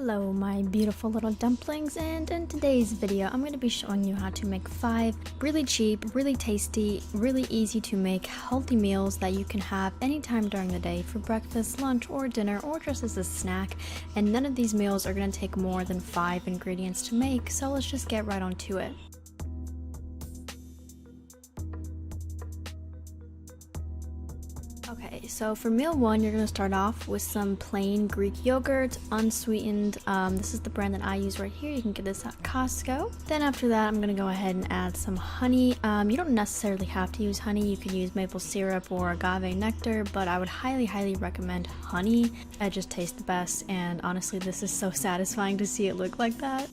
Hello my beautiful little dumplings, and in today's video I'm going to be showing you how to make 5 really cheap, really tasty, really easy to make healthy meals that you can have anytime during the day for breakfast, lunch, or dinner, or just as a snack. And none of these meals are going to take more than 5 ingredients to make, so let's just get right on to it. Okay, so for meal 1, you're going to start off with some plain Greek yogurt, unsweetened. This is the brand that I use right here. You can get this at Costco. Then after that, I'm going to go ahead and add some honey. You don't necessarily have to use honey. You can use maple syrup or agave nectar, but I would highly recommend honey. It just tastes the best, and honestly, this is so satisfying to see it look like that.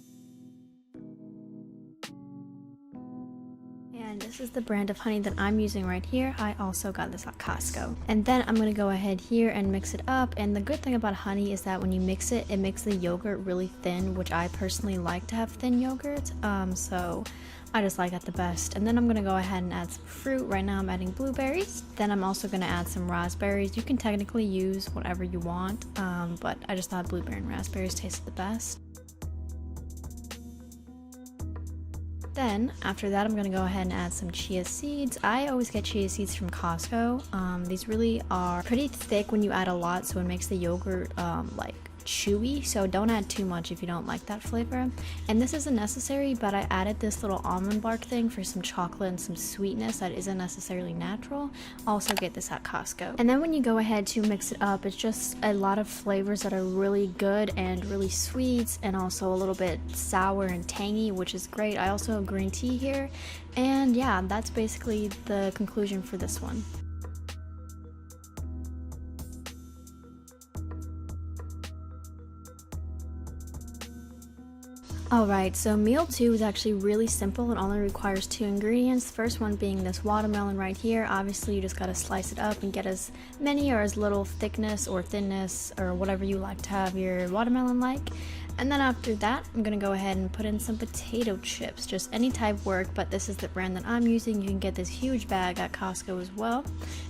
And this is the brand of honey that I'm using right here. I also got this at Costco. And then I'm going to go ahead here and mix it up. And the good thing about honey is that when you mix it, it makes the yogurt really thin, which I personally like to have thin yogurt. So I just like that the best. And then I'm going to go ahead and add some fruit. Right now I'm adding blueberries. Then I'm also going to add some raspberries. You can technically use whatever you want, but I just thought blueberry and raspberries tasted the best. Then, after that, I'm going to go ahead and add some chia seeds. I always get chia seeds from Costco. These really are pretty thick when you add a lot, so it makes the yogurt like chewy, so don't add too much if you don't like that flavor. And this isn't necessary, but I added this little almond bark thing for some chocolate and some sweetness that isn't necessarily natural. Also get this at Costco. And then when you go ahead to mix it up, it's just a lot of flavors that are really good and really sweet, and also a little bit sour and tangy, which is great. I also have green tea here, and yeah, that's basically the conclusion for this one. Alright, so meal 2 is actually really simple and only requires 2 ingredients. The first one being this watermelon right here. Obviously you just gotta slice it up and get as many or as little thickness or thinness or whatever you like to have your watermelon like. And then after that, I'm gonna go ahead and put in some potato chips. Just any type work, but this is the brand that I'm using. You can get this huge bag at Costco as well.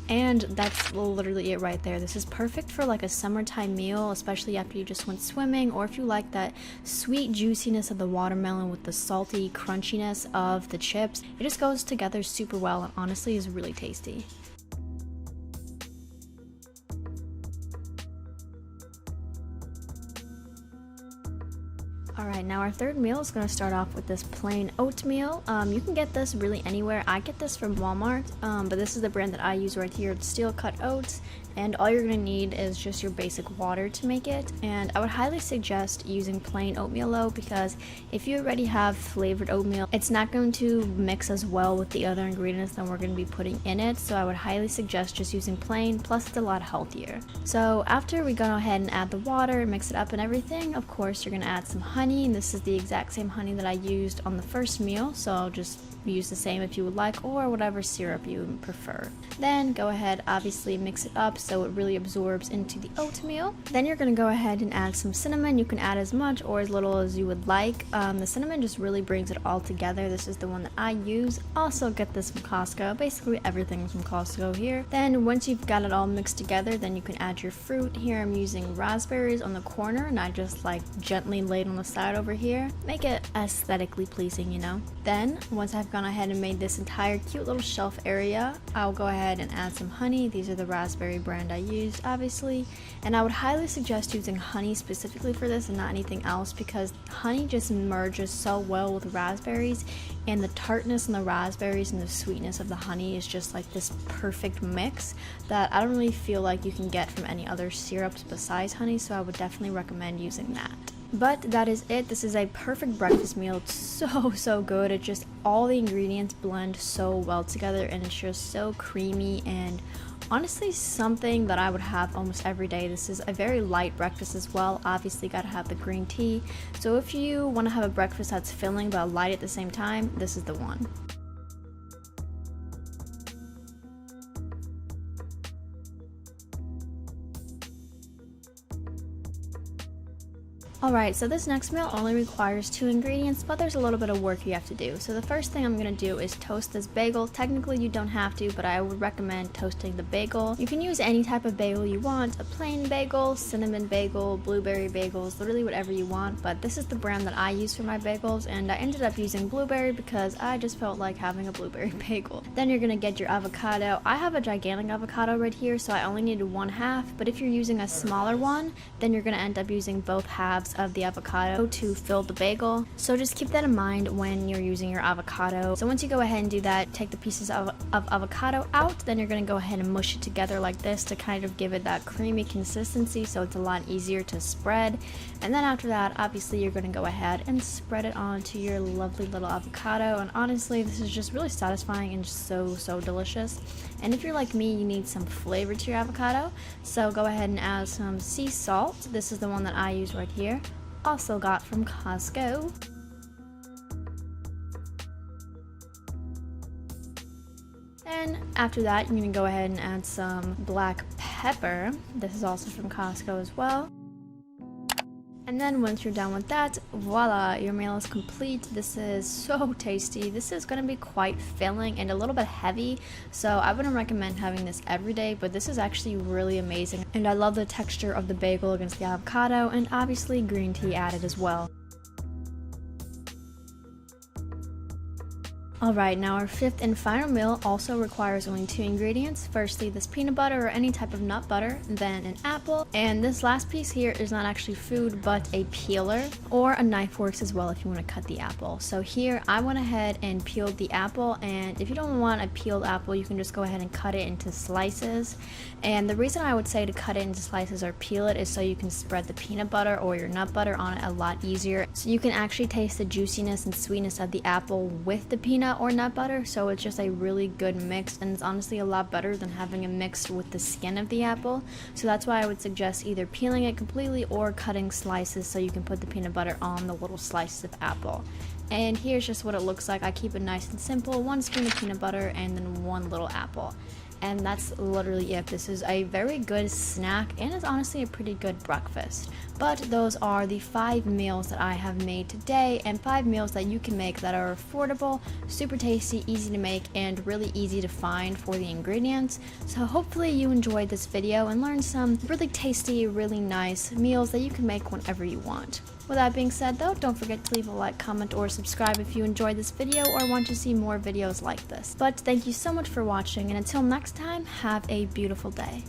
And that's literally it right there. This is perfect for like a summertime meal, especially after you just went swimming, or if you like that sweet juiciness of the watermelon with the salty crunchiness of the chips. It just goes together super well and honestly is really tasty. Alright, now our third meal is going to start off with this plain oatmeal. You can get this really anywhere. I get this from Walmart, but this is the brand that I use right here. It's steel cut oats, and all you're going to need is just your basic water to make it. And I would highly suggest using plain oatmeal though, because if you already have flavored oatmeal, it's not going to mix as well with the other ingredients that we're going to be putting in it. So I would highly suggest just using plain, plus it's a lot healthier. So after we go ahead and add the water, mix it up and everything, of course you're going to add some honey. And this is the exact same honey that I used on the first meal, so I'll just use the same if you would like, or whatever syrup you prefer. Then go ahead, obviously mix it up so it really absorbs into the oatmeal. Then you're going to go ahead and add some cinnamon. You can add as much or as little as you would like. The cinnamon just really brings it all together. This is the one that I use. Also get this from Costco. Basically everything from Costco here. Then once you've got it all mixed together, then you can add your fruit. Here I'm using raspberries on the corner, and I just like gently laid on the side over here. Make it aesthetically pleasing, you know. Then once I've gone ahead and made this entire cute little shelf area, I'll go ahead and add some honey. These are the raspberry brand I used, obviously, and I would highly suggest using honey specifically for this and not anything else, because honey just merges so well with raspberries, and the tartness in the raspberries and the sweetness of the honey is just like this perfect mix that I don't really feel like you can get from any other syrups besides honey, so I would definitely recommend using that. But that is it. This is a perfect breakfast meal. It's so good. It just, all the ingredients blend so well together, and it's just so creamy and honestly something that I would have almost every day. This is a very light breakfast as well. Obviously gotta have the green tea. So if you want to have a breakfast that's filling but light at the same time, this is the one. Alright, so this next meal only requires 2 ingredients, but there's a little bit of work you have to do. So the first thing I'm going to do is toast this bagel. Technically you don't have to, but I would recommend toasting the bagel. You can use any type of bagel you want, a plain bagel, cinnamon bagel, blueberry bagels, literally whatever you want, but this is the brand that I use for my bagels, and I ended up using blueberry because I just felt like having a blueberry bagel. Then you're going to get your avocado. I have a gigantic avocado right here, so I only needed 1/2, but if you're using a smaller one, then you're going to end up using both halves of the avocado to fill the bagel. So just keep that in mind when you're using your avocado. So once you go ahead and do that, take the pieces of avocado out, then you're going to go ahead and mush it together like this to kind of give it that creamy consistency so it's a lot easier to spread. And then after that, obviously you're going to go ahead and spread it onto your lovely little avocado, and honestly this is just really satisfying and just so delicious. And if you're like me, you need some flavor to your avocado, so go ahead and add some sea salt. This is the one that I use right here, also got from Costco. And after that, you're going to go ahead and add some black pepper. This is also from Costco as well. And then once you're done with that, voila, your meal is complete. This is so tasty. This is going to be quite filling and a little bit heavy, so I wouldn't recommend having this every day, but this is actually really amazing. And I love the texture of the bagel against the avocado, and obviously green tea added as well. Alright, now our fifth and final meal also requires only 2 ingredients. Firstly, this peanut butter or any type of nut butter, then an apple, and this last piece here is not actually food but a peeler, or a knife works as well if you want to cut the apple. So here I went ahead and peeled the apple, and if you don't want a peeled apple, you can just go ahead and cut it into slices. And the reason I would say to cut it into slices or peel it is so you can spread the peanut butter or your nut butter on it a lot easier. So you can actually taste the juiciness and sweetness of the apple with the peanut or nut butter, so it's just a really good mix, and it's honestly a lot better than having it mixed with the skin of the apple. So that's why I would suggest either peeling it completely or cutting slices so you can put the peanut butter on the little slices of apple. And here's just what it looks like. I keep it nice and simple, 1 spoon of peanut butter and then 1 little apple. And that's literally it. This is a very good snack, and it's honestly a pretty good breakfast. But those are the 5 meals that I have made today, and 5 meals that you can make that are affordable, super tasty, easy to make, and really easy to find for the ingredients. So hopefully you enjoyed this video and learned some really tasty, really nice meals that you can make whenever you want. With that being said though, don't forget to leave a like, comment, or subscribe if you enjoyed this video or want to see more videos like this. But thank you so much for watching, and until next time, have a beautiful day.